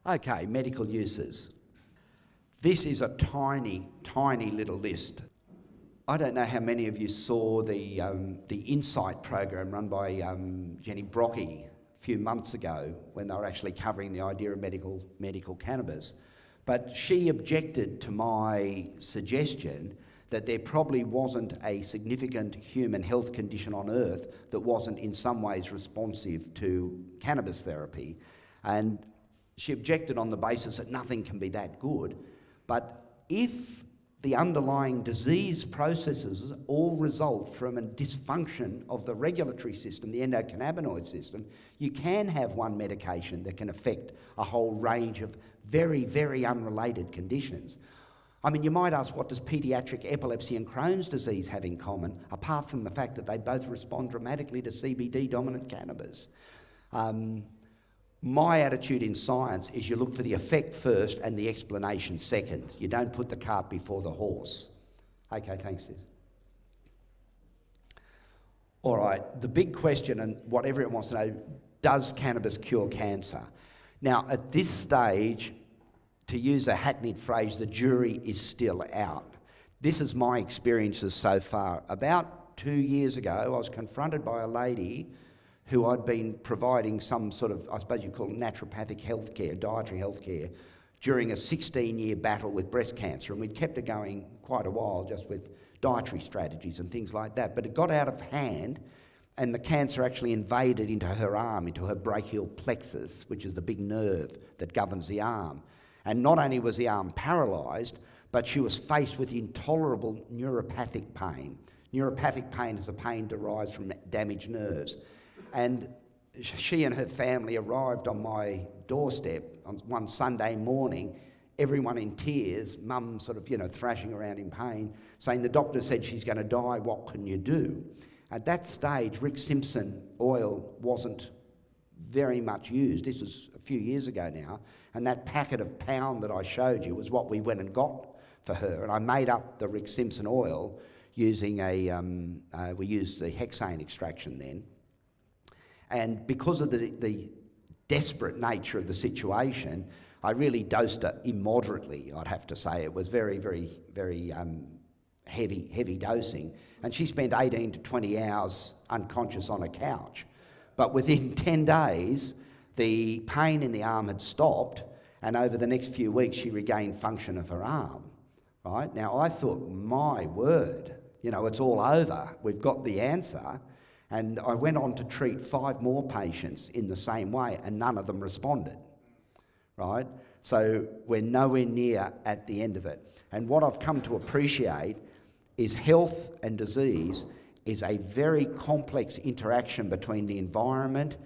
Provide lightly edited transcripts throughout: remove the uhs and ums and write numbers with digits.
Okay, medical uses. This is a tiny, tiny little list. I don't know how many of you saw the Insight program run by Jenny Brocky a few months ago when they were actually covering the idea of medical cannabis. But she objected to my suggestion that there probably wasn't a significant human health condition on Earth that wasn't in some ways responsive to cannabis therapy. And she objected on the basis that nothing can be that good. But if the underlying disease processes all result from a dysfunction of the regulatory system, the endocannabinoid system, you can have one medication that can affect a whole range of very, very unrelated conditions. I mean, you might ask, what does paediatric epilepsy and Crohn's disease have in common, apart from the fact that they both respond dramatically to CBD-dominant cannabis? My attitude in science is you look for the effect first and the explanation second. You don't put the cart before the horse. Okay, thanks, Sis. All right, the big question, and what everyone wants to know, does cannabis cure cancer? Now, at this stage, to use a hackneyed phrase, the jury is still out. This is my experiences so far. About 2 years ago, I was confronted by a lady who I'd been providing some sort of, I suppose you'd call it naturopathic healthcare, dietary healthcare, during a 16-year battle with breast cancer. And we'd kept her going quite a while just with dietary strategies and things like that. But it got out of hand, and the cancer actually invaded into her arm, into her brachial plexus, which is the big nerve that governs the arm. And not only was the arm paralysed, but she was faced with intolerable neuropathic pain. Neuropathic pain is the pain derived from damaged nerves. And she and her family arrived on my doorstep on one Sunday morning, everyone in tears, mum sort of, thrashing around in pain, saying the doctor said she's going to die, what can you do? At that stage, Rick Simpson oil wasn't very much used. This was a few years ago now, and that packet of pound that I showed you was what we went and got for her. And I made up the Rick Simpson oil using we used the hexane extraction then. And because of the desperate nature of the situation, I really dosed her immoderately, I'd have to say. It was very, very, very heavy dosing. And she spent 18 to 20 hours unconscious on a couch. But within 10 days, the pain in the arm had stopped, and over the next few weeks, she regained function of her arm. Right? Now, I thought, my word, it's all over. We've got the answer. And I went on to treat 5 more patients in the same way, and none of them responded, right? So we're nowhere near at the end of it. And what I've come to appreciate is health and disease is a very complex interaction between the environment,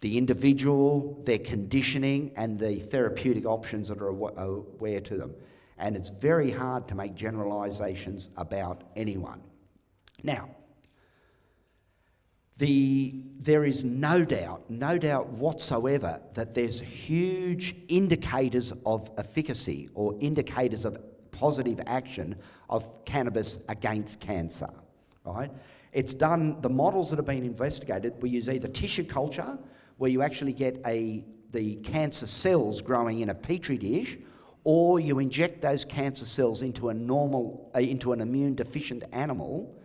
the individual, their conditioning, and the therapeutic options that are aware to them. And it's very hard to make generalisations about anyone. Now, there is no doubt whatsoever that there's huge indicators of efficacy or indicators of positive action of cannabis against cancer, right? It's done, the models that have been investigated, we use either tissue culture, where you actually get the cancer cells growing in a petri dish, or you inject those cancer cells into an immune deficient animal,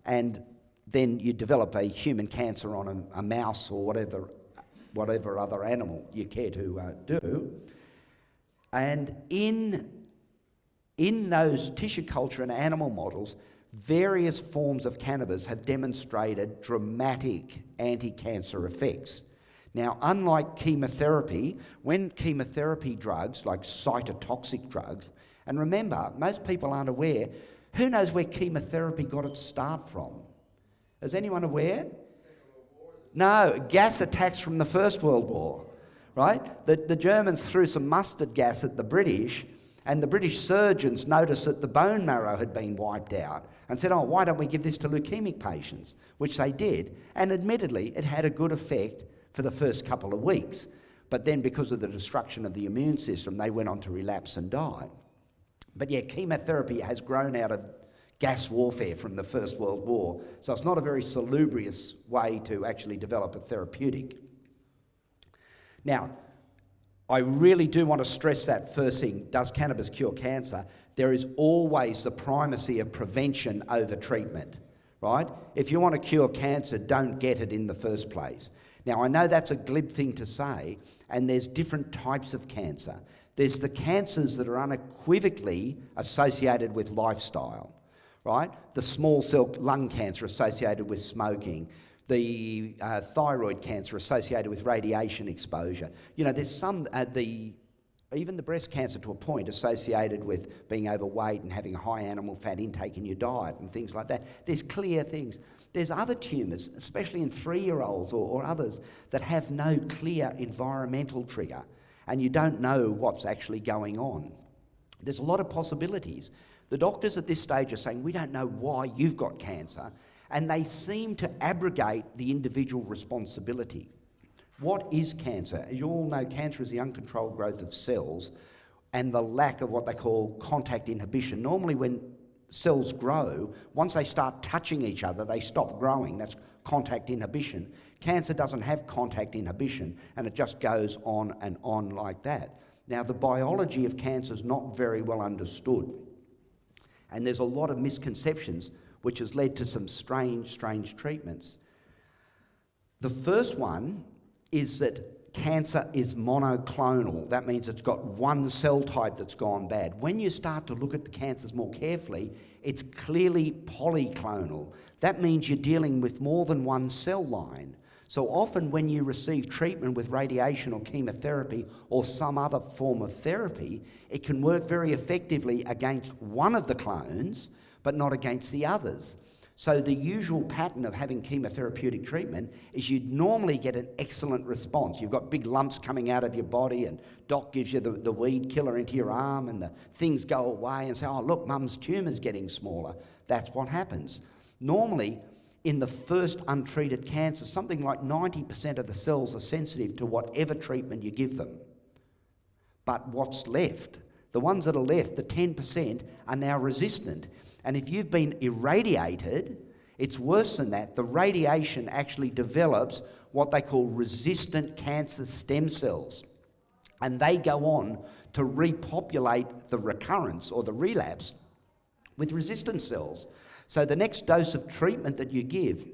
and then you develop a human cancer on a mouse or whatever other animal you care to do. And in those tissue culture and animal models, various forms of cannabis have demonstrated dramatic anti-cancer effects. Now, unlike chemotherapy, when chemotherapy drugs, like cytotoxic drugs, and remember, most people aren't aware, who knows where chemotherapy got its start from? Is anyone aware? No, gas attacks from the First World War, right? The Germans threw some mustard gas at the British, and the British surgeons noticed that the bone marrow had been wiped out and said, why don't we give this to leukemic patients? Which they did, and admittedly, it had a good effect for the first couple of weeks. But then because of the destruction of the immune system, they went on to relapse and die. But yeah, chemotherapy has grown out of gas warfare from the First World War. So it's not a very salubrious way to actually develop a therapeutic. Now, I really do want to stress that first thing. Does cannabis cure cancer? There is always the primacy of prevention over treatment, right? If you want to cure cancer, don't get it in the first place. Now, I know that's a glib thing to say, and there's different types of cancer. There's the cancers that are unequivocally associated with lifestyle, right? The small cell lung cancer associated with smoking, the thyroid cancer associated with radiation exposure. You know, there's some, even the breast cancer to a point associated with being overweight and having a high animal fat intake in your diet and things like that. There's clear things. There's other tumours, especially in 3-year-olds or others, that have no clear environmental trigger, and you don't know what's actually going on. There's a lot of possibilities. The doctors at this stage are saying, we don't know why you've got cancer, and they seem to abrogate the individual responsibility. What is cancer? As you all know, cancer is the uncontrolled growth of cells and the lack of what they call contact inhibition. Normally when cells grow, once they start touching each other, they stop growing. That's contact inhibition. Cancer doesn't have contact inhibition, and it just goes on and on like that. Now, the biology of cancer is not very well understood, and there's a lot of misconceptions, which has led to some strange treatments. The first one is that cancer is monoclonal. That means it's got one cell type that's gone bad. When you start to look at the cancers more carefully, it's clearly polyclonal. That means you're dealing with more than one cell line. So often when you receive treatment with radiation or chemotherapy or some other form of therapy, it can work very effectively against one of the clones, but not against the others. So the usual pattern of having chemotherapeutic treatment is you'd normally get an excellent response. You've got big lumps coming out of your body, and doc gives you the weed killer into your arm, and the things go away and say, oh, look, mum's tumour's getting smaller. That's what happens. Normally, in the first untreated cancer, something like 90% of the cells are sensitive to whatever treatment you give them. But what's left? The ones that are left, the 10%, are now resistant. And if you've been irradiated, it's worse than that. The radiation actually develops what they call resistant cancer stem cells. And they go on to repopulate the recurrence or the relapse with resistant cells. So the next dose of treatment that you give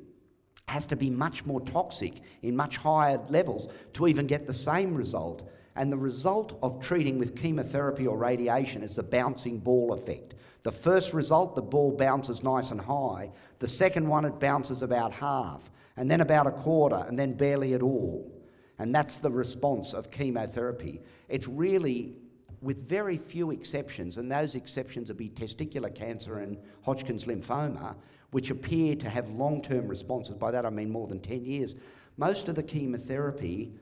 has to be much more toxic in much higher levels to even get the same result. And the result of treating with chemotherapy or radiation is the bouncing ball effect. The first result, the ball bounces nice and high. The second one, it bounces about half, and then about a quarter, and then barely at all. And that's the response of chemotherapy. It's really, with very few exceptions, and those exceptions would be testicular cancer and Hodgkin's lymphoma, which appear to have long-term responses. By that I mean more than 10 years. Most of the chemotherapy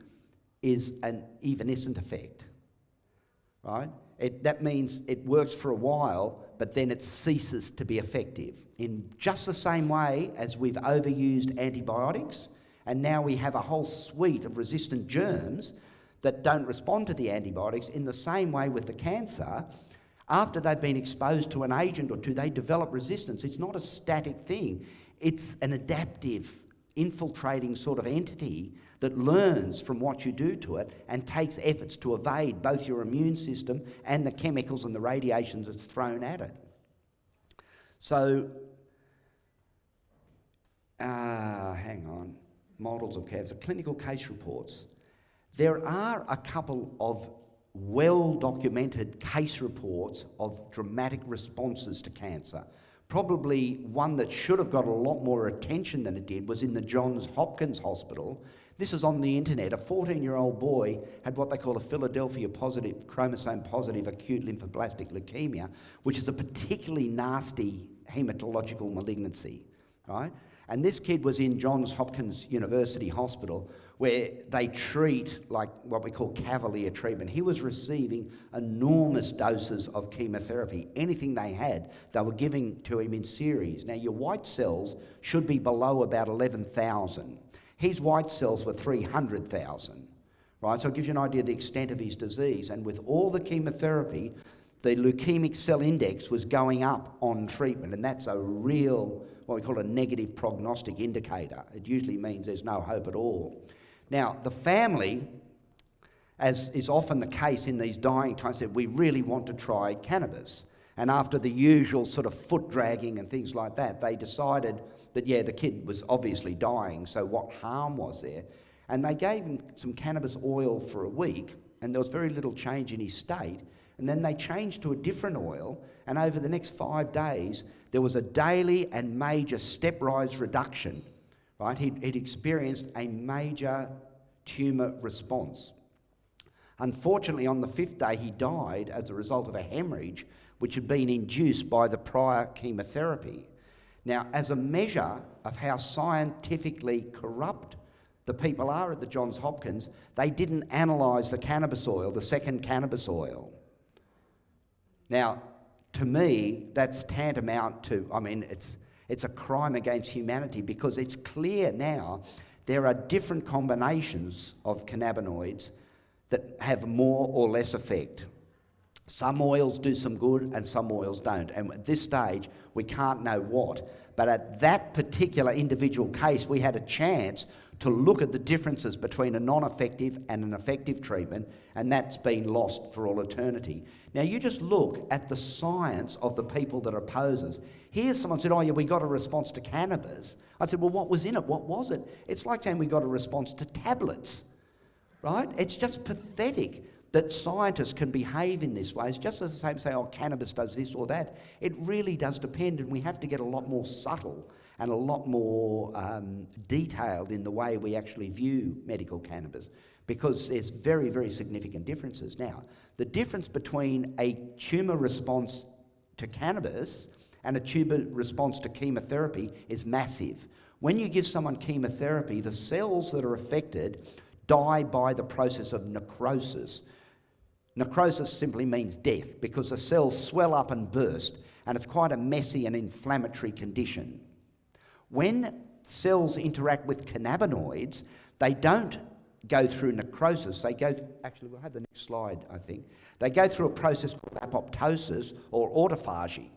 is an evanescent effect, right? That means it works for a while, but then it ceases to be effective. In just the same way as we've overused antibiotics, and now we have a whole suite of resistant germs that don't respond to the antibiotics, in the same way with the cancer, after they've been exposed to an agent or two, they develop resistance. It's not a static thing. It's an adaptive, infiltrating sort of entity that learns from what you do to it and takes efforts to evade both your immune system and the chemicals and the radiations that's thrown at it. So, hang on, models of cancer, clinical case reports. There are a couple of well-documented case reports of dramatic responses to cancer. Probably one that should have got a lot more attention than it did was in the Johns Hopkins Hospital. This is on the internet. A 14-year-old boy had what they call a Philadelphia positive, chromosome positive acute lymphoblastic leukemia, which is a particularly nasty hematological malignancy, right? And this kid was in Johns Hopkins University Hospital, where they treat like what we call cavalier treatment. He was receiving enormous doses of chemotherapy. Anything they had, they were giving to him in series. Now, your white cells should be below about 11,000. His white cells were 300,000, right? So it gives you an idea of the extent of his disease. And with all the chemotherapy, the leukemic cell index was going up on treatment, and that's a real, what we call a negative prognostic indicator. It usually means there's no hope at all. Now, the family as is often the case in these dying times, said, we really want to try cannabis. And after the usual sort of foot dragging and things like that, they decided that, yeah, the kid was obviously dying, so what harm was there? And they gave him some cannabis oil for a week, and there was very little change in his state. And then they changed to a different oil, and over the next 5 days, there was a daily and major stepwise reduction, right? He'd experienced a major tumour response. Unfortunately, on the 5th day, he died as a result of a hemorrhage which had been induced by the prior chemotherapy. Now, as a measure of how scientifically corrupt the people are at the Johns Hopkins, they didn't analyse the cannabis oil, the second cannabis oil. Now, to me, that's tantamount to, I mean, it's a crime against humanity, because it's clear now there are different combinations of cannabinoids that have more or less effect. Some oils do some good and some oils don't. And at this stage, we can't know what. But at that particular individual case, we had a chance to look at the differences between a non-effective and an effective treatment, and that's been lost for all eternity. Now, you just look at the science of the people that are opposers. Here someone said, oh yeah, we got a response to cannabis. I said, well, what was in it? What was it? It's like saying we got a response to tablets, right? It's just pathetic that scientists can behave in this way. It's just as the same say, oh, cannabis does this or that. It really does depend, and we have to get a lot more subtle and a lot more detailed in the way we actually view medical cannabis, because there's very, very significant differences. Now, the difference between a tumour response to cannabis and a tumour response to chemotherapy is massive. When you give someone chemotherapy, the cells that are affected die by the process of necrosis. Necrosis simply means death, because the cells swell up and burst, and it's quite a messy and inflammatory condition. When cells interact with cannabinoids, they don't go through necrosis. They go, actually, we'll have the next slide, I think. They go through a process called apoptosis or autophagy.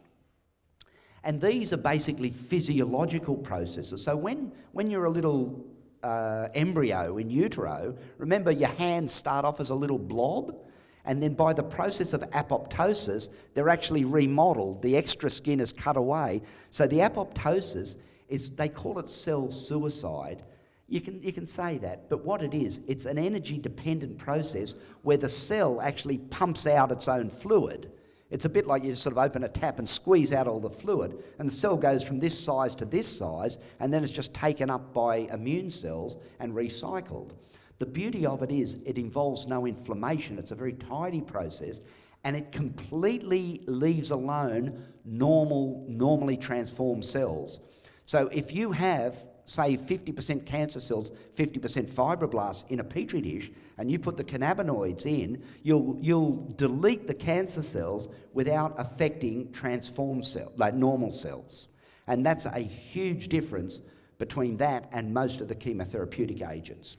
And these are basically physiological processes. So when you're a little embryo in utero, remember your hands start off as a little blob, and then by the process of apoptosis, they're actually remodeled. The extra skin is cut away. So the apoptosis is, they call it cell suicide. You can say that, but what it is, it's an energy-dependent process where the cell actually pumps out its own fluid. It's a bit like you sort of open a tap and squeeze out all the fluid, and the cell goes from this size to this size, and then it's just taken up by immune cells and recycled. The beauty of it is it involves no inflammation. It's a very tidy process, and it completely leaves alone normally transformed cells. So if you have, say, 50% cancer cells, 50% fibroblasts in a petri dish, and you put the cannabinoids in, you'll delete the cancer cells without affecting transformed cells, like normal cells. And that's a huge difference between that and most of the chemotherapeutic agents.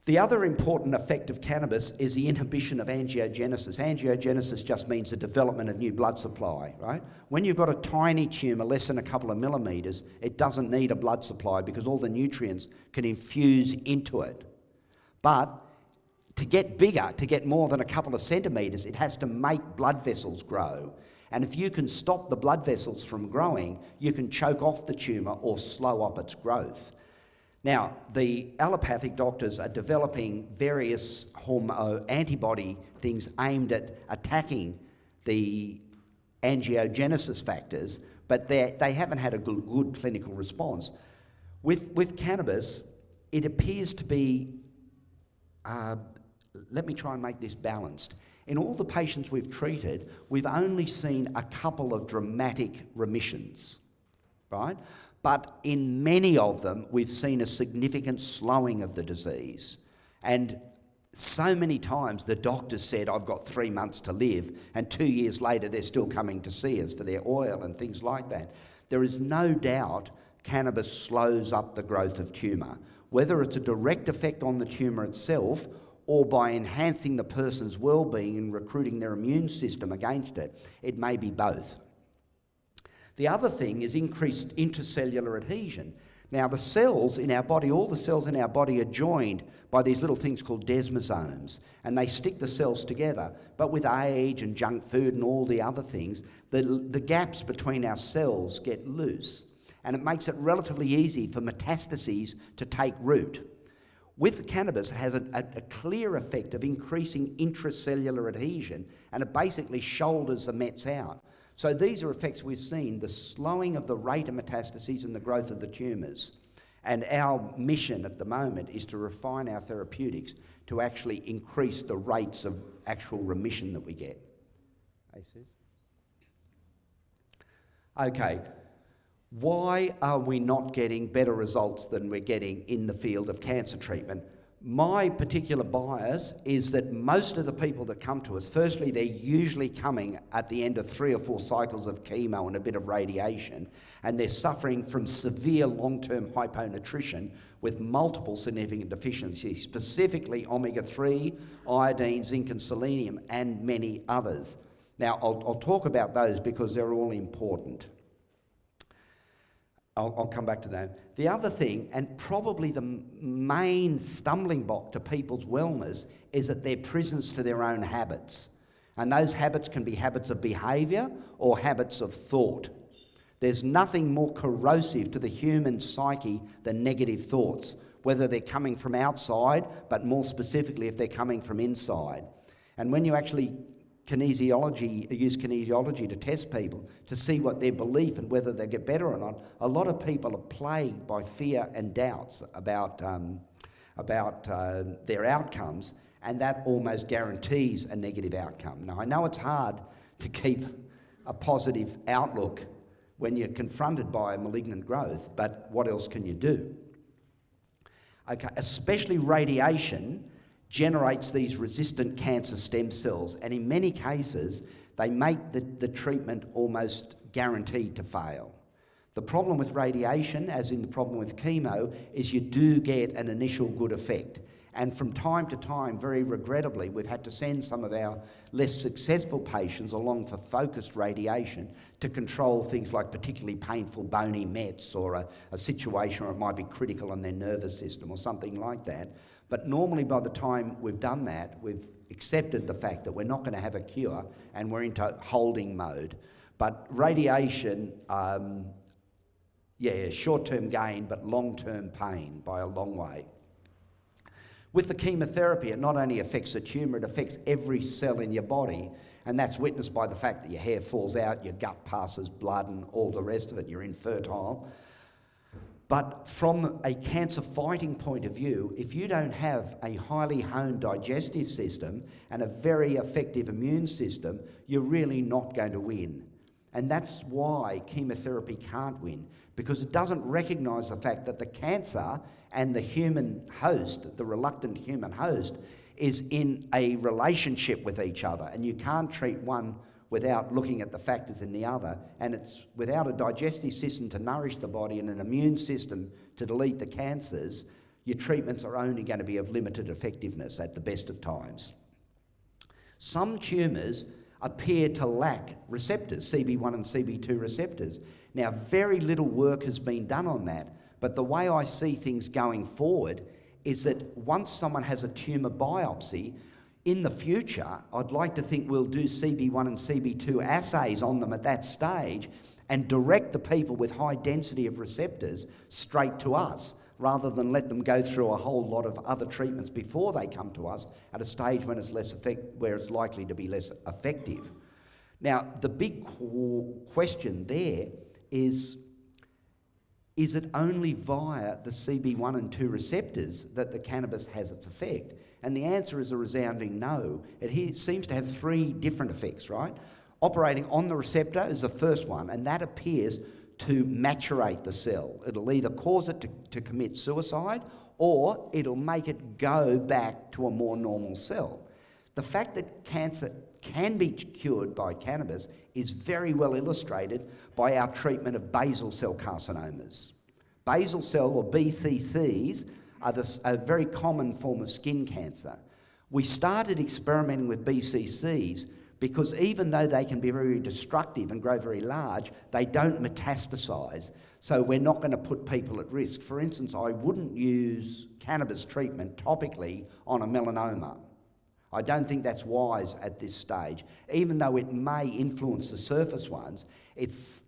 The other important effect of cannabis is the inhibition of angiogenesis. Angiogenesis just means the development of new blood supply, right? When you've got a tiny tumour, less than a couple of millimetres, it doesn't need a blood supply because all the nutrients can infuse into it. But to get bigger, to get more than a couple of centimetres, it has to make blood vessels grow. And if you can stop the blood vessels from growing, you can choke off the tumour or slow up its growth. Now, the allopathic doctors are developing various antibody things aimed at attacking the angiogenesis factors, but they haven't had a good clinical response. With cannabis, it appears to be, let me try and make this balanced. In all the patients we've treated, we've only seen a couple of dramatic remissions, right? But in many of them, we've seen a significant slowing of the disease. And so many times the doctors said, I've got 3 months to live, and 2 years later they're still coming to see us for their oil and things like that. There is no doubt cannabis slows up the growth of tumour, whether it's a direct effect on the tumour itself or by enhancing the person's well-being and recruiting their immune system against it. It may be both. The other thing is increased intracellular adhesion. Now, the cells in our body, all the cells in our body are joined by these little things called desmosomes, and they stick the cells together. But with age and junk food and all the other things, the gaps between our cells get loose, and it makes it relatively easy for metastases to take root. With the cannabis, it has a clear effect of increasing intracellular adhesion, and it basically shoulders the mets out. So these are effects we've seen, the slowing of the rate of metastases and the growth of the tumours. And our mission at the moment is to refine our therapeutics to actually increase the rates of actual remission that we get. Okay, why are we not getting better results than we're getting in the field of cancer treatment? My particular bias is that most of the people that come to us, firstly, they're usually coming at the end of 3 or 4 cycles of chemo and a bit of radiation, and they're suffering from severe long-term hyponutrition with multiple significant deficiencies, specifically omega-3, iodine, zinc and selenium, and many others. Now, I'll talk about those because they're all important. I'll come back to that. The other thing, and probably the main stumbling block to people's wellness, is that they're prisoners to their own habits. And those habits can be habits of behaviour or habits of thought. There's nothing more corrosive to the human psyche than negative thoughts, whether they're coming from outside, but more specifically if they're coming from inside. And when you actually use kinesiology to test people to see what their belief and whether they get better or not, a lot of people are plagued by fear and doubts about their outcomes, and that almost guarantees a negative outcome. Now, I know it's hard to keep a positive outlook when you're confronted by a malignant growth, but what else can you do? Okay, especially radiation generates these resistant cancer stem cells, and in many cases they make the treatment almost guaranteed to fail. The problem with radiation, as in the problem with chemo, is you do get an initial good effect, and from time to time, very regrettably, we've had to send some of our less successful patients along for focused radiation to control things like particularly painful bony mets or a situation where it might be critical on their nervous system or something like that. But normally by the time we've done that, we've accepted the fact that we're not going to have a cure and we're into holding mode. But radiation, short-term gain, but long-term pain by a long way. With the chemotherapy, it not only affects the tumour, it affects every cell in your body, and that's witnessed by the fact that your hair falls out, your gut passes blood and all the rest of it, you're infertile. But from a cancer fighting point of view, if you don't have a highly honed digestive system and a very effective immune system, you're really not going to win. And that's why chemotherapy can't win, because it doesn't recognise the fact that the cancer and the human host, the reluctant human host, is in a relationship with each other, and you can't treat one without looking at the factors in the other, and it's without a digestive system to nourish the body and an immune system to delete the cancers, your treatments are only going to be of limited effectiveness at the best of times. Some tumours appear to lack receptors, CB1 and CB2 receptors. Now, very little work has been done on that, but the way I see things going forward is that once someone has a tumour biopsy, in the future, I'd like to think we'll do CB1 and CB2 assays on them at that stage and direct the people with high density of receptors straight to us, rather than let them go through a whole lot of other treatments before they come to us at a stage when it's where it's likely to be less effective. Now, the big question there is it only via the CB1 and 2 receptors that the cannabis has its effect? And the answer is a resounding no. It seems to have 3 different effects, right? Operating on the receptor is the first one, and that appears to maturate the cell. It'll either cause it to commit suicide, or it'll make it go back to a more normal cell. The fact that cancer can be cured by cannabis is very well illustrated by our treatment of basal cell carcinomas. Basal cell, or BCCs, are a very common form of skin cancer. We started experimenting with BCCs because even though they can be very destructive and grow very large, they don't metastasise. So we're not going to put people at risk. For instance, I wouldn't use cannabis treatment topically on a melanoma. I don't think that's wise at this stage. Even though it may influence the surface ones, it's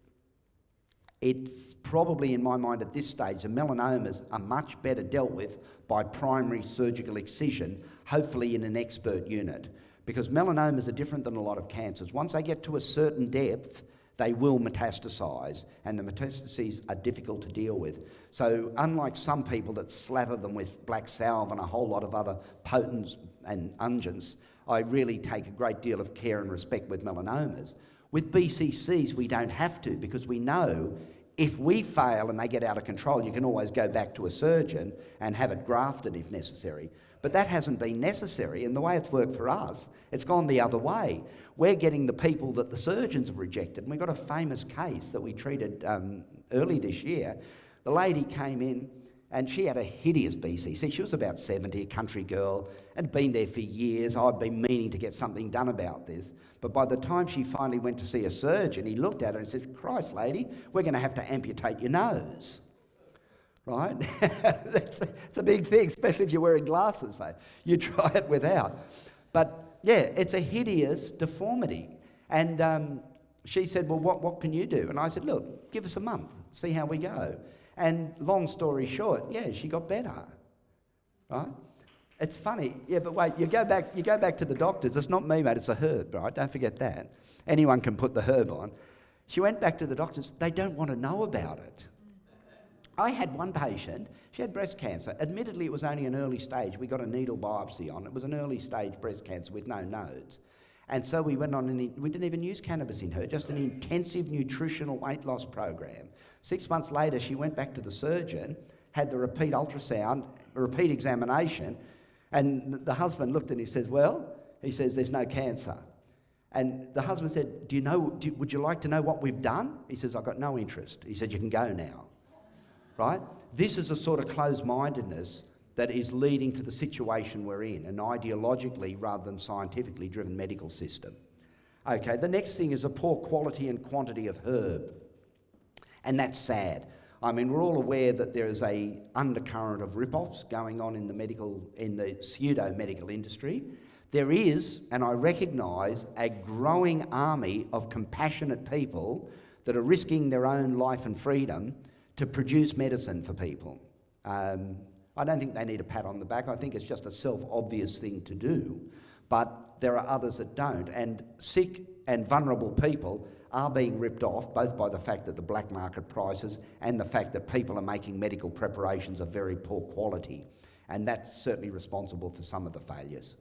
probably, in my mind at this stage, the melanomas are much better dealt with by primary surgical excision, hopefully in an expert unit. Because melanomas are different than a lot of cancers. Once they get to a certain depth, they will metastasise, and the metastases are difficult to deal with. So unlike some people that slather them with black salve and a whole lot of other potents and unguents, I really take a great deal of care and respect with melanomas. With BCCs, we don't have to, because we know if we fail and they get out of control, you can always go back to a surgeon and have it grafted if necessary. But that hasn't been necessary, and the way it's worked for us, it's gone the other way. We're getting the people that the surgeons have rejected. And we've got a famous case that we treated early this year. The lady came in and she had a hideous BCC. She was about 70, a country girl, and been there for years. I've been meaning to get something done about this. But by the time she finally went to see a surgeon, he looked at her and said, "Christ, lady, we're going to have to amputate your nose." Right? It's a big thing, especially if you're wearing glasses, mate. You try it without. But yeah, it's a hideous deformity. And she said, "Well, what can you do?" And I said, "Look, give us a month, see how we go." And long story short, yeah, she got better. Right? It's funny. Yeah, but wait, you go back to the doctors. It's not me, mate, it's a herb, right? Don't forget that. Anyone can put the herb on. She went back to the doctors. They don't want to know about it. I had one patient, she had breast cancer. Admittedly, it was only an early stage. We got a needle biopsy on. It was an early stage breast cancer with no nodes. And so we went on, and we didn't even use cannabis in her, just an intensive nutritional weight loss program. 6 months later, she went back to the surgeon, had the repeat ultrasound, a repeat examination, and the husband looked and he says, "There's no cancer." And the husband said, would you like to know what we've done? He says, "I've got no interest." He said, "You can go now." Right? This is a sort of closed-mindedness that is leading to the situation we're in, an ideologically rather than scientifically driven medical system. Okay, the next thing is a poor quality and quantity of herb. And that's sad. I mean, we're all aware that there is a undercurrent of rip-offs going on in the pseudo-medical industry. There is, and I recognise, a growing army of compassionate people that are risking their own life and freedom to produce medicine for people. I don't think they need a pat on the back. I think it's just a self-obvious thing to do. But there are others that don't. And sick and vulnerable people are being ripped off, both by the fact that the black market prices and the fact that people are making medical preparations of very poor quality. And that's certainly responsible for some of the failures.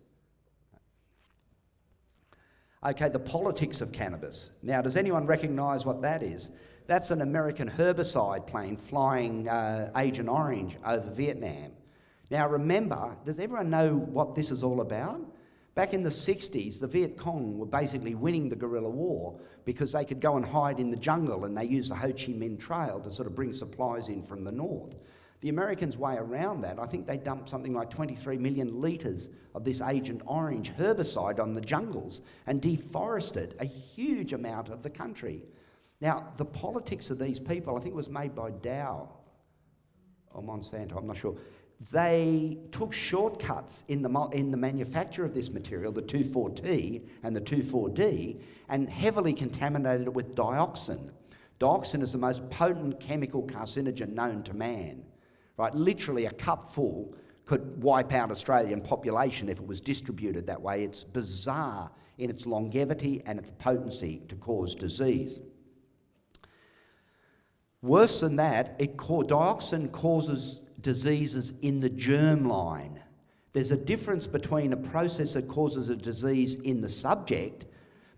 Okay, the politics of cannabis. Now, does anyone recognise what that is? That's an American herbicide plane flying Agent Orange over Vietnam. Now remember, does everyone know what this is all about? Back in the 60s, the Viet Cong were basically winning the guerrilla war because they could go and hide in the jungle, and they used the Ho Chi Minh Trail to sort of bring supplies in from the north. The Americans' way around that, I think they dumped something like 23 million litres of this Agent Orange herbicide on the jungles and deforested a huge amount of the country. Now, the politics of these people, I think it was made by Dow or Monsanto, I'm not sure. They took shortcuts in the manufacture of this material, the 2,4-T and the 2,4-D, and heavily contaminated it with dioxin. Dioxin is the most potent chemical carcinogen known to man. Right? Literally a cupful could wipe out Australian population if it was distributed that way. It's bizarre in its longevity and its potency to cause disease. Worse than that, dioxin causes diseases in the germline. There's a difference between a process that causes a disease in the subject,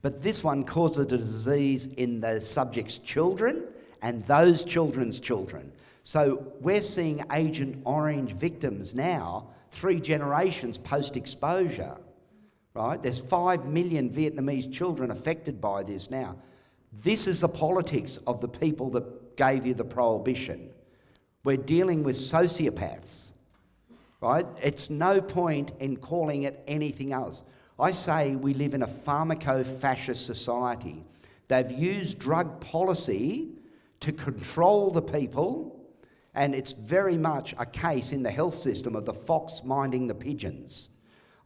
but this one causes a disease in the subject's children and those children's children. So we're seeing Agent Orange victims now, 3 generations post-exposure, right? There's 5 million Vietnamese children affected by this now. This is the politics of the people that gave you the prohibition. We're dealing with sociopaths, right? It's no point in calling it anything else. I say we live in a pharmaco-fascist society. They've used drug policy to control the people, and it's very much a case in the health system of the fox minding the pigeons.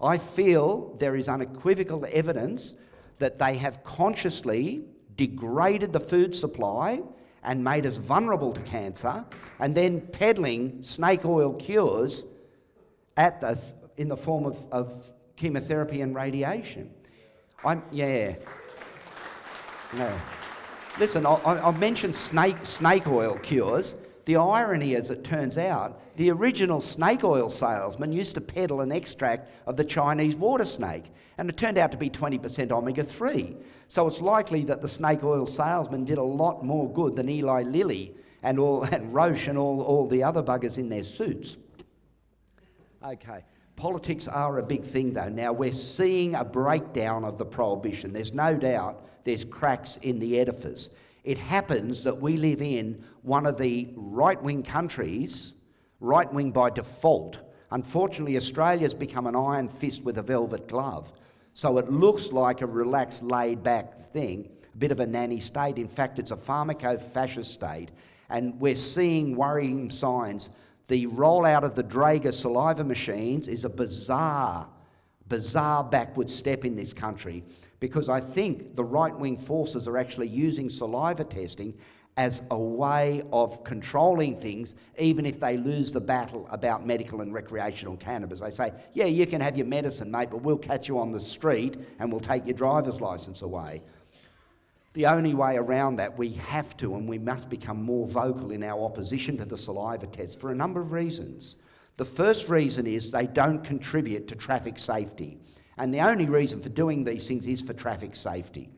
I feel there is unequivocal evidence that they have consciously degraded the food supply and made us vulnerable to cancer, and then peddling snake oil cures at us in the form of chemotherapy and radiation. No. Listen, I've mentioned snake oil cures. The irony, as it turns out, the original snake oil salesman used to peddle an extract of the Chinese water snake, and it turned out to be 20% omega-3. So it's likely that the snake oil salesman did a lot more good than Eli Lilly and Roche and all the other buggers in their suits. Okay, politics are a big thing though. Now we're seeing a breakdown of the prohibition. There's no doubt there's cracks in the edifice. It happens that we live in one of the right-wing countries, right-wing by default. Unfortunately, Australia's become an iron fist with a velvet glove. So it looks like a relaxed, laid-back thing, a bit of a nanny state. In fact, it's a pharmaco-fascist state. And we're seeing worrying signs. The rollout of the Draeger saliva machines is a bizarre backward step in this country, because I think the right-wing forces are actually using saliva testing as a way of controlling things, even if they lose the battle about medical and recreational cannabis. They say, yeah, you can have your medicine, mate, but we'll catch you on the street and we'll take your driver's licence away. The only way around that, we have to, and we must become more vocal in our opposition to the saliva test for a number of reasons. The first reason is they don't contribute to traffic safety. And the only reason for doing these things is for traffic safety.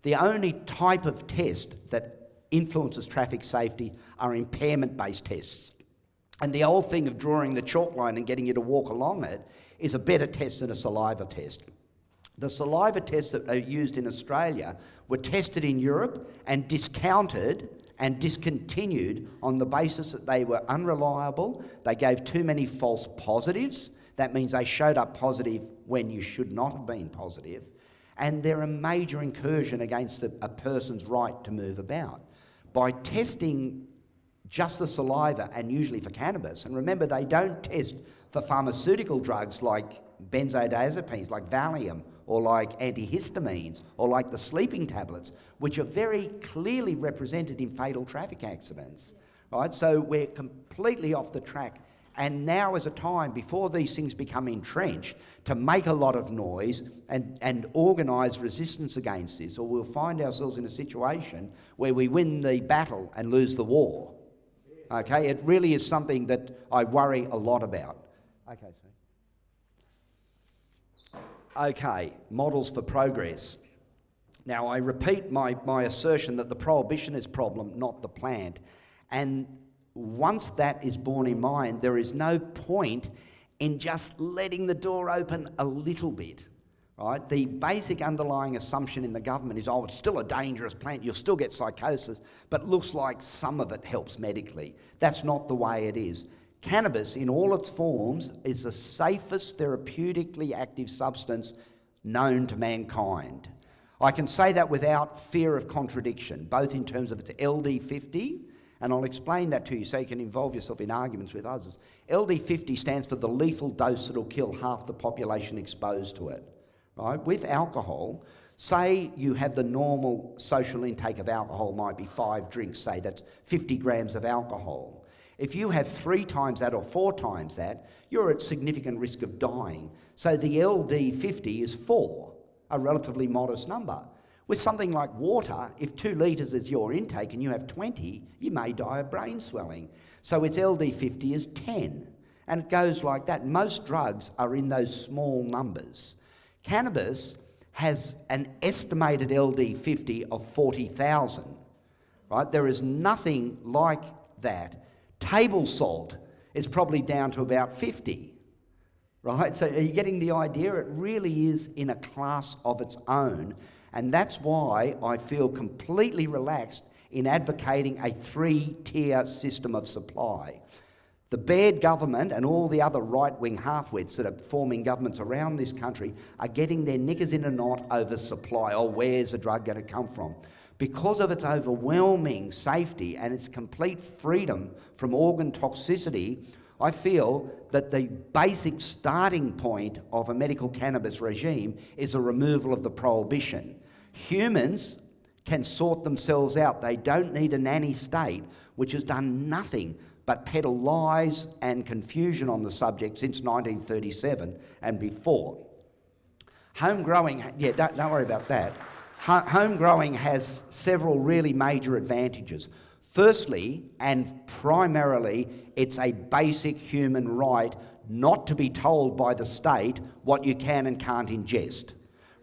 The only type of test that influences traffic safety are impairment-based tests. And the old thing of drawing the chalk line and getting you to walk along it is a better test than a saliva test. The saliva tests that are used in Australia were tested in Europe and discounted and discontinued on the basis that they were unreliable. They gave too many false positives. That means they showed up positive when you should not have been positive. And they're a major incursion against a person's right to move about. By testing just the saliva, and usually for cannabis, and remember they don't test for pharmaceutical drugs like benzodiazepines, like Valium, or like antihistamines, or like the sleeping tablets, which are very clearly represented in fatal traffic accidents, right? So we're completely off the track. And now is a time, before these things become entrenched, to make a lot of noise and organise resistance against this, or we'll find ourselves in a situation where we win the battle and lose the war. Okay, it really is something that I worry a lot about. Okay, models for progress. Now, I repeat my assertion that the prohibition is problem, not the plant. And once that is borne in mind, there is no point in just letting the door open a little bit, right? The basic underlying assumption in the government is, oh, it's still a dangerous plant, you'll still get psychosis, but looks like some of it helps medically. That's not the way it is. Cannabis, in all its forms, is the safest therapeutically active substance known to mankind. I can say that without fear of contradiction, both in terms of its LD50, and I'll explain that to you so you can involve yourself in arguments with others. LD50 stands for the lethal dose that'll kill half the population exposed to it, right? With alcohol, say you have the normal social intake of alcohol might be 5 drinks, say that's 50 grams of alcohol. If you have 3 times that or 4 times that, you're at significant risk of dying. So the LD50 is 4, a relatively modest number. With something like water, if 2 litres is your intake and you have 20, you may die of brain swelling. So its LD50 is 10. And it goes like that. Most drugs are in those small numbers. Cannabis has an estimated LD50 of 40,000, right? There is nothing like that. Table salt is probably down to about 50, right? So are you getting the idea? It really is in a class of its own. And that's why I feel completely relaxed in advocating a 3-tier system of supply. The Baird government and all the other right-wing half-wits that are forming governments around this country are getting their knickers in a knot over supply, or where's the drug going to come from? Because of its overwhelming safety and its complete freedom from organ toxicity, I feel that the basic starting point of a medical cannabis regime is a removal of the prohibition. Humans can sort themselves out. They don't need a nanny state, which has done nothing but peddle lies and confusion on the subject since 1937 and before. Home growing, don't worry about that. Home growing has several really major advantages. Firstly, and primarily, it's a basic human right not to be told by the state what you can and can't ingest.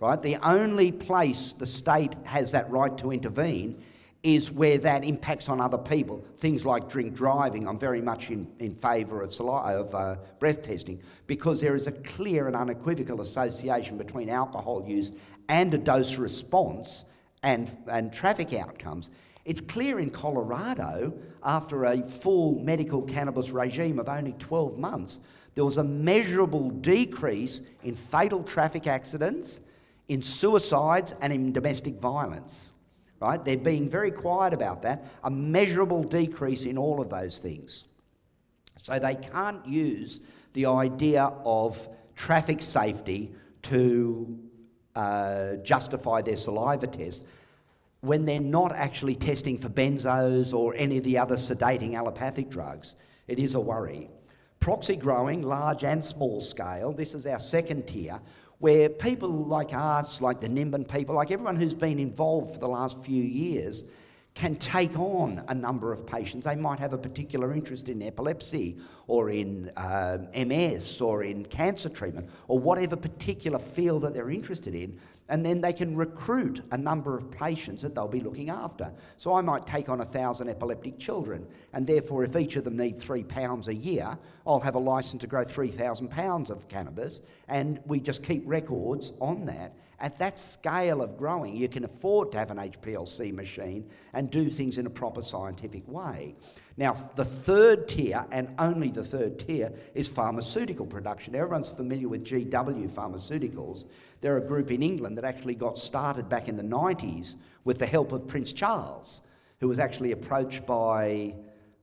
Right? The only place the state has that right to intervene is where that impacts on other people. Things like drink driving, I'm very much in favour of breath testing, because there is a clear and unequivocal association between alcohol use and a dose response and traffic outcomes. It's clear in Colorado, after a full medical cannabis regime of only 12 months, there was a measurable decrease in fatal traffic accidents, in suicides and in domestic violence. Right? They're being very quiet about that. A measurable decrease in all of those things. So they can't use the idea of traffic safety to justify their saliva test when they're not actually testing for benzos or any of the other sedating allopathic drugs. It is a worry. Proxy growing, large and small scale, this is our second tier, where people like us, like the Nimbin people, like everyone who's been involved for the last few years, can take on a number of patients. They might have a particular interest in epilepsy or in MS or in cancer treatment or whatever particular field that they're interested in, and then they can recruit a number of patients that they'll be looking after. So I might take on 1,000 epileptic children, and therefore if each of them need £3 a year, I'll have a licence to grow 3,000 pounds of cannabis, and we just keep records on that. At that scale of growing, you can afford to have an HPLC machine and do things in a proper scientific way. Now, the third tier, and only the third tier, is pharmaceutical production. Everyone's familiar with GW Pharmaceuticals. They're a group in England that actually got started back in the 90s with the help of Prince Charles, who was actually approached by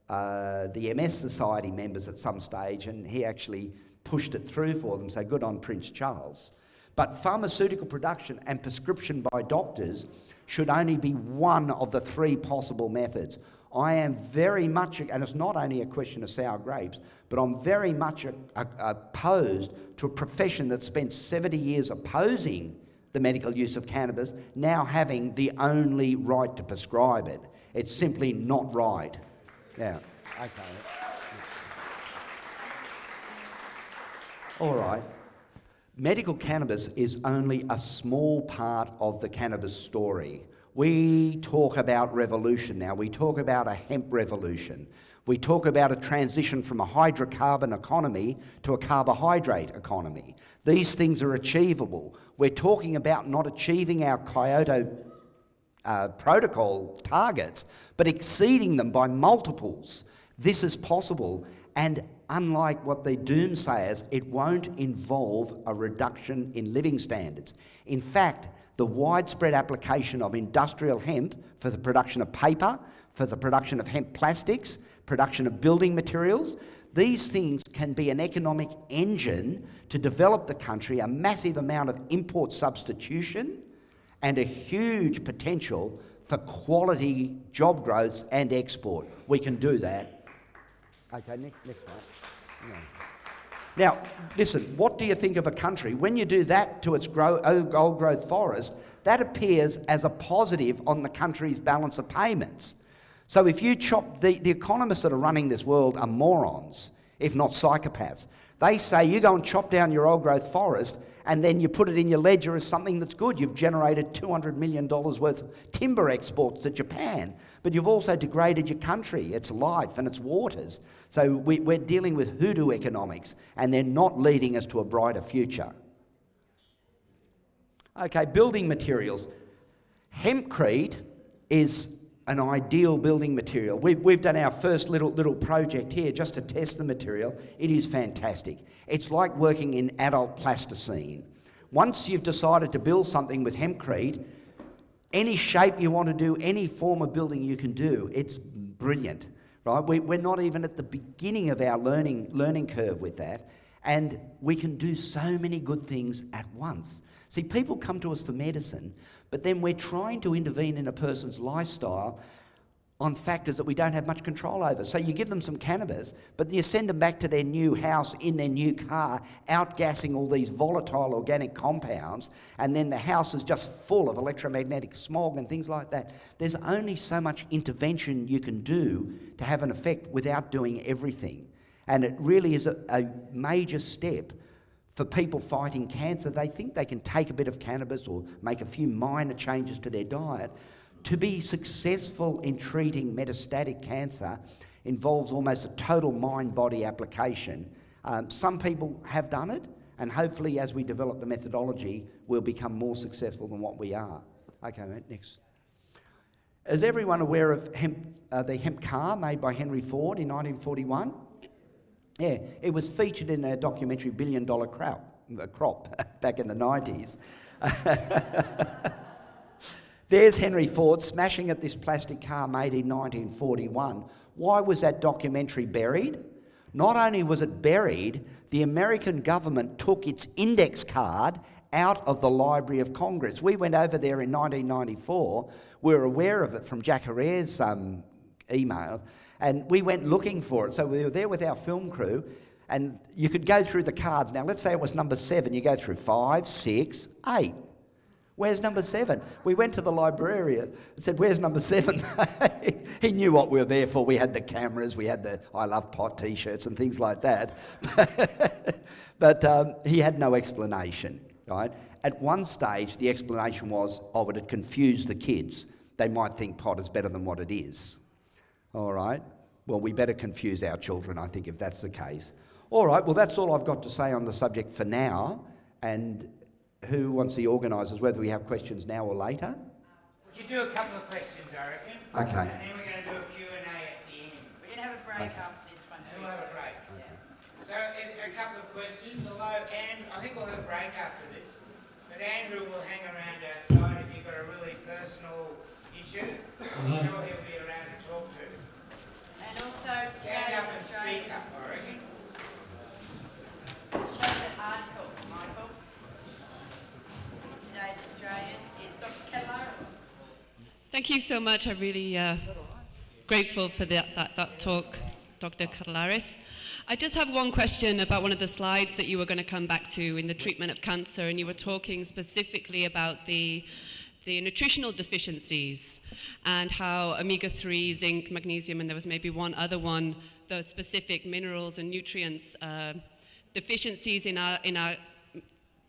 the MS Society members at some stage, and he actually pushed it through for them, so good on Prince Charles. But pharmaceutical production and prescription by doctors should only be one of the three possible methods. I am very much, and it's not only a question of sour grapes, but I'm very much opposed to a profession that spent 70 years opposing the medical use of cannabis, now having the only right to prescribe it. It's simply not right. Yeah, okay. All right. Medical cannabis is only a small part of the cannabis story. We talk about revolution now. We talk about a hemp revolution. We talk about a transition from a hydrocarbon economy to a carbohydrate economy. These things are achievable. We're talking about not achieving our Kyoto Protocol targets, but exceeding them by multiples. This is possible, and unlike what the doomsayers, it won't involve a reduction in living standards. In fact, the widespread application of industrial hemp for the production of paper, for the production of hemp plastics, production of building materials, these things can be an economic engine to develop the country, a massive amount of import substitution, and a huge potential for quality job growth and export. We can do that. Okay, next one. No. Now, listen, what do you think of a country? When you do that to its old growth forest, that appears as a positive on the country's balance of payments. So if you chop, the economists that are running this world are morons, if not psychopaths. They say you go and chop down your old growth forest and then you put it in your ledger as something that's good. You've generated $200 million worth of timber exports to Japan, but you've also degraded your country, its life and its waters. So we're dealing with hoodoo economics, and they're not leading us to a brighter future. Okay, building materials. Hempcrete is an ideal building material. We've done our first little project here just to test the material. It is fantastic. It's like working in adult plasticine. Once you've decided to build something with hempcrete, any shape you want to do, any form of building you can do, it's brilliant, right? We're not even at the beginning of our learning curve with that, and we can do so many good things at once. See, people come to us for medicine, but then we're trying to intervene in a person's lifestyle on factors that we don't have much control over. So you give them some cannabis, but you send them back to their new house in their new car, outgassing all these volatile organic compounds, and then the house is just full of electromagnetic smog and things like that. There's only so much intervention you can do to have an effect without doing everything. And it really is a major step for people fighting cancer. They think they can take a bit of cannabis or make a few minor changes to their diet. To be successful in treating metastatic cancer involves almost a total mind-body application. Some people have done it, and hopefully as we develop the methodology, we'll become more successful than what we are. Okay, mate, next. Is everyone aware of the hemp car made by Henry Ford in 1941? Yeah, it was featured in a documentary $1 Billion Crop back in the 90s. There's Henry Ford smashing at this plastic car made in 1941. Why was that documentary buried? Not only was it buried, the American government took its index card out of the Library of Congress. We went over there in 1994. We were aware of it from Jack Herrera's email, and we went looking for it. So we were there with our film crew, and you could go through the cards. Now, let's say it was number 7. You go through 5, 6, 8. Where's number 7? We went to the librarian and said, where's number 7? He knew what we were there for. We had the cameras, we had the I Love Pot t-shirts and things like that. But he had no explanation, right? At one stage, the explanation was, oh, it had confused the kids. They might think pot is better than what it is. All right? Well, we better confuse our children, I think, if that's the case. All right, well, that's all I've got to say on the subject for now. And who wants the organisers, whether we have questions now or later? We could do a couple of questions, I reckon. Okay. And then we're going to do a Q&A at the end. We're going to have a break after this one. We'll have a break. So a couple of questions, although I think we'll have a break after this. But Andrew will hang around outside if you've got a really personal issue. I'm sure he'll be around to talk to. And also, Stand up and Australia. speak up, I reckon. Show the article, Michael. Today's Australian is Dr. Katelaris. Thank you so much. I'm really grateful for that talk, Dr. Katelaris. I just have one question about one of the slides that you were going to come back to in the treatment of cancer, and you were talking specifically about the nutritional deficiencies and how omega-3, zinc, magnesium, and there was maybe one other one, those specific minerals and nutrients deficiencies in our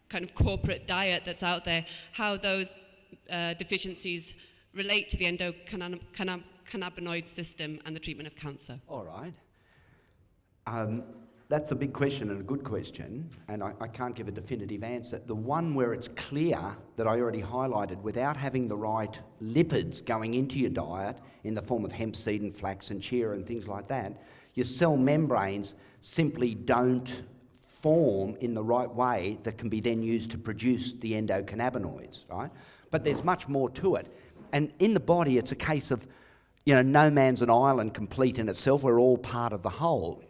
kind of corporate diet that's out there, how those deficiencies relate to the endocannabinoid system and the treatment of cancer. All right. That's a big question and a good question, and I can't give a definitive answer. The one where it's clear that I already highlighted, without having the right lipids going into your diet in the form of hemp seed and flax and chia and things like that, your cell membranes simply don't form in the right way that can be then used to produce the endocannabinoids, right? But there's much more to it. And in the body, it's a case of, no man's an island complete in itself. We're all part of the whole.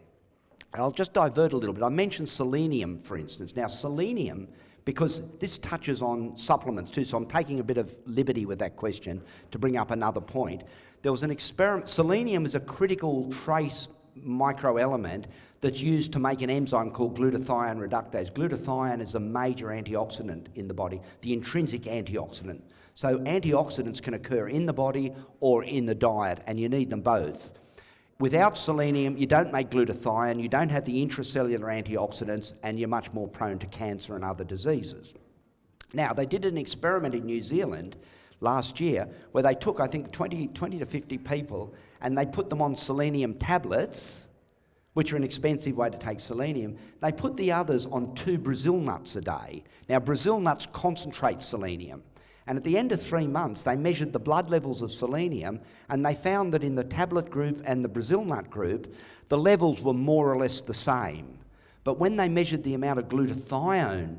I'll just divert a little bit. I mentioned selenium, for instance. Now, selenium, because this touches on supplements too, so I'm taking a bit of liberty with that question to bring up another point. There was an experiment. Selenium is a critical trace microelement that's used to make an enzyme called glutathione reductase. Glutathione is a major antioxidant in the body, the intrinsic antioxidant. So antioxidants can occur in the body or in the diet, and you need them both. Without selenium, you don't make glutathione, you don't have the intracellular antioxidants, and you're much more prone to cancer and other diseases. Now, they did an experiment in New Zealand last year where they took, I think, 20 to 50 people, and they put them on selenium tablets, which are an expensive way to take selenium. They put the others on 2 Brazil nuts a day. Now, Brazil nuts concentrate selenium, And at the end of 3 months, they measured the blood levels of selenium, and they found that in the tablet group and the Brazil nut group, the levels were more or less the same. But when they measured the amount of glutathione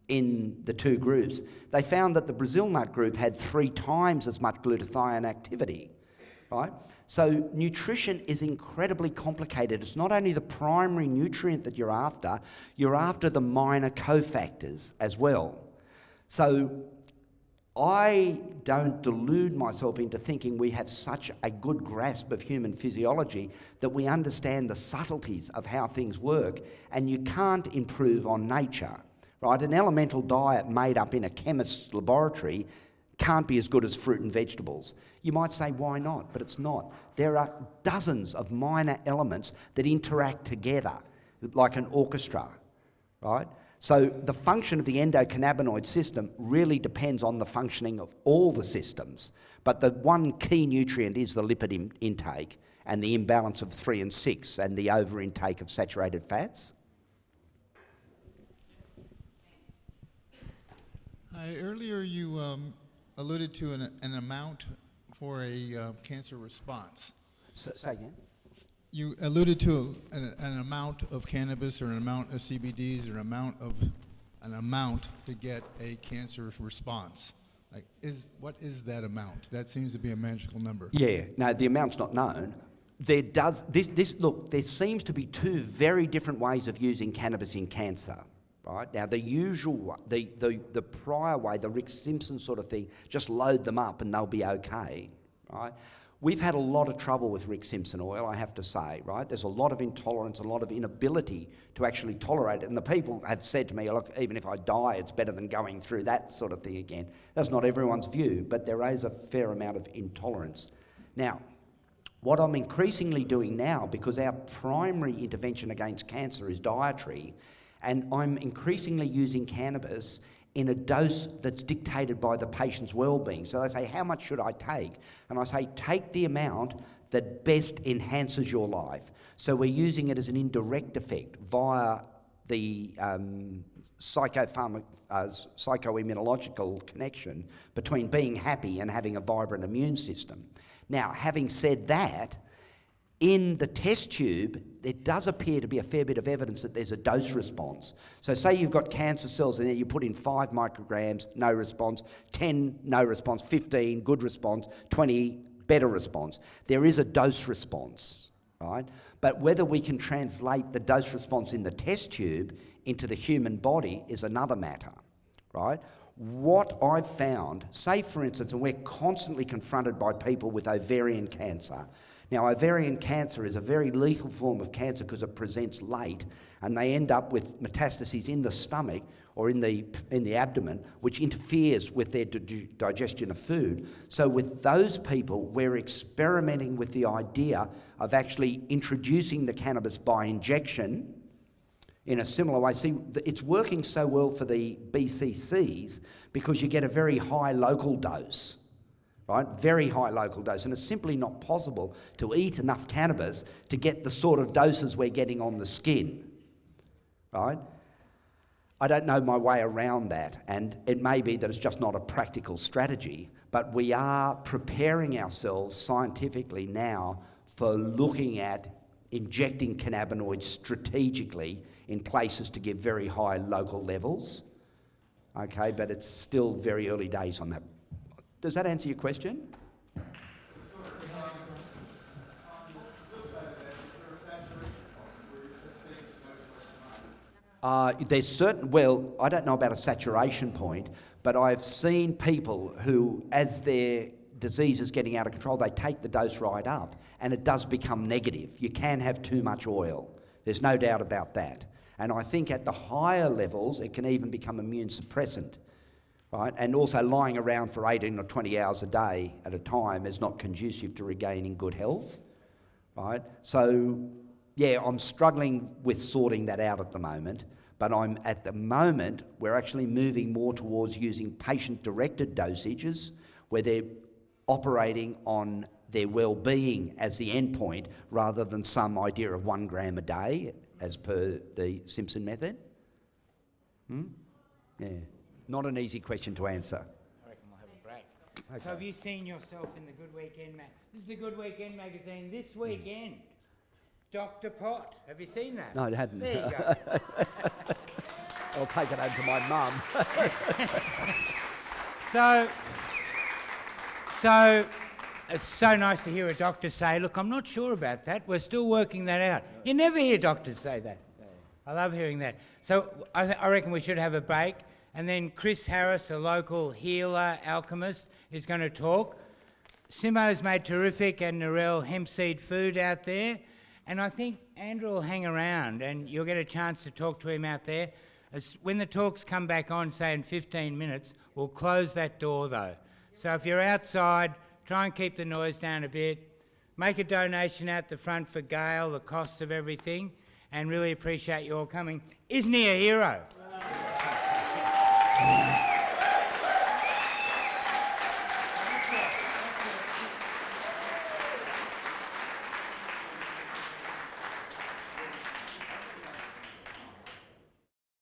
in the two groups, they found that the Brazil nut group had 3 times as much glutathione activity, right? So nutrition is incredibly complicated. It's not only the primary nutrient that you're after the minor cofactors as well. So I don't delude myself into thinking we have such a good grasp of human physiology that we understand the subtleties of how things work, and you can't improve on nature, right? An elemental diet made up in a chemist's laboratory can't be as good as fruit and vegetables. You might say, why not? But it's not. There are dozens of minor elements that interact together like an orchestra, right? So the function of the endocannabinoid system really depends on the functioning of all the systems. But the one key nutrient is the lipid intake and the imbalance of 3 and 6 and the over-intake of saturated fats. Earlier you alluded to an amount for a cancer response. Say again? You alluded to an amount of cannabis or an amount of CBDs or an amount to get a cancer response. Like, what is that amount? That seems to be a magical number. Yeah, no, the amount's not known. Look, there seems to be 2 very different ways of using cannabis in cancer. Right? Now, the usual one, the prior way, the Rick Simpson sort of thing, just load them up and they'll be okay, right? We've had a lot of trouble with Rick Simpson oil, I have to say, right? There's a lot of intolerance, a lot of inability to actually tolerate it. And the people have said to me, look, even if I die, it's better than going through that sort of thing again. That's not everyone's view, but there is a fair amount of intolerance. Now, what I'm increasingly doing now, because our primary intervention against cancer is dietary, and I'm increasingly using cannabis in a dose that's dictated by the patient's well-being. So they say, how much should I take? And I say, take the amount that best enhances your life. So we're using it as an indirect effect via the psychoimmunological connection between being happy and having a vibrant immune system. Now, having said that, in the test tube, there does appear to be a fair bit of evidence that there's a dose response. So say you've got cancer cells in there, you put in 5 micrograms, no response, 10, no response, 15, good response, 20, better response. There is a dose response, right? But whether we can translate the dose response in the test tube into the human body is another matter, right? What I've found, say for instance, and we're constantly confronted by people with ovarian cancer. Now, ovarian cancer is a very lethal form of cancer because it presents late, and they end up with metastases in the stomach or in the abdomen, which interferes with their digestion of food. So with those people, we're experimenting with the idea of actually introducing the cannabis by injection in a similar way. See, it's working so well for the BCCs because you get a very high local dose. Right? Very high local dose, and it's simply not possible to eat enough cannabis to get the sort of doses we're getting on the skin, right? I don't know my way around that, and it may be that it's just not a practical strategy, but we are preparing ourselves scientifically now for looking at injecting cannabinoids strategically in places to give very high local levels, okay, but it's still very early days on that. Does that answer your question? There's certain, well, I don't know about a saturation point, but I've seen people who, as their disease is getting out of control, they take the dose right up, and it does become negative. You can have too much oil. There's no doubt about that. And I think at the higher levels, it can even become immune suppressant. Right? And also lying around for 18 or 20 hours a day at a time is not conducive to regaining good health. Right? So, yeah, I'm struggling with sorting that out at the moment, but at the moment, we're actually moving more towards using patient-directed dosages where they're operating on their well-being as the endpoint rather than some idea of 1 gram a day as per the Simpson method. Yeah. Not an easy question to answer. I reckon we'll have So have you seen yourself in the Good Weekend This is the Good Weekend magazine this weekend. Dr. Pot, have you seen that? No, I hadn't. There you go. I'll take it over to my mum. So it's so nice to hear a doctor say, look, I'm not sure about that. We're still working that out. You never hear doctors say that. I love hearing that. So I reckon we should have a break. And then Chris Harris, a local healer, alchemist, is going to talk. Simo's made terrific and Narelle hemp seed food out there. And I think Andrew will hang around and you'll get a chance to talk to him out there. When the talks come back on, say in 15 minutes, we'll close that door though. So if you're outside, try and keep the noise down a bit. Make a donation out the front for Gail, the cost of everything, and really appreciate you all coming. Isn't he a hero?